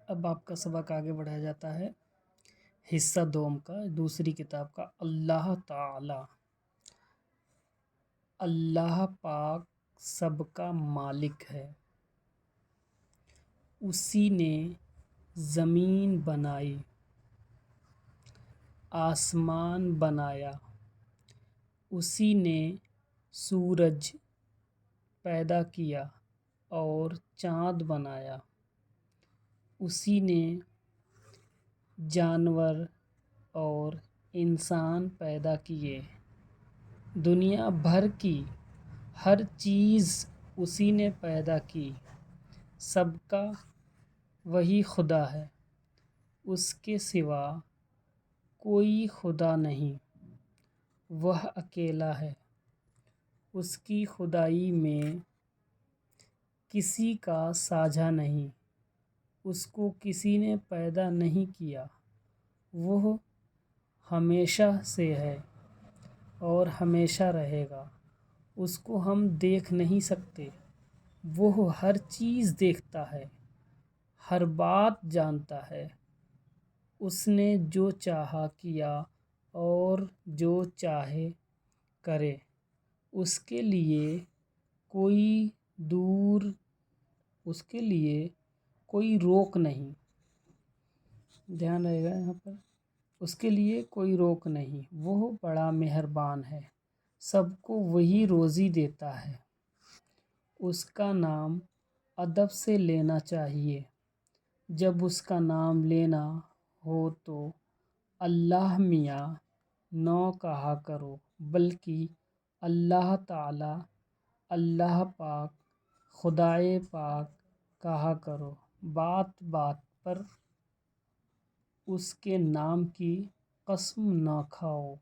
اب آپ کا سبق آگے بڑھایا جاتا ہے حصہ دوم کا دوسری کتاب کا۔ اللہ تعالی، اللہ پاک سب کا مالک ہے۔ اسی نے زمین بنائی، آسمان بنایا، اسی نے سورج پیدا کیا اور چاند بنایا، اسی نے جانور اور انسان پیدا کیے، دنیا بھر کی ہر چیز اسی نے پیدا کی۔ سب کا وہی خدا ہے، اس کے سوا کوئی خدا نہیں، وہ اکیلا ہے۔ اس کی خدائی میں کسی کا ساجھا نہیں، اس کو کسی نے پیدا نہیں کیا۔ وہ ہمیشہ سے ہے اور ہمیشہ رہے گا، اس کو ہم دیکھ نہیں سکتے۔ وہ ہر چیز دیکھتا ہے، ہر بات جانتا ہے۔ اس نے جو چاہا کیا اور جو چاہے کرے، اس کے لیے کوئی روک نہیں۔ دھیان رہے گا یہاں پر، اس کے لیے کوئی روک نہیں۔ وہ بڑا مہربان ہے، سب کو وہی روزی دیتا ہے۔ اس کا نام ادب سے لینا چاہیے۔ جب اس کا نام لینا ہو تو اللہ میاں نہ کہا کرو، بلکہ اللہ تعالی، اللہ پاک، خدائے پاک کہا کرو۔ بات بات پر اس کے نام کی قسم نہ کھاؤ۔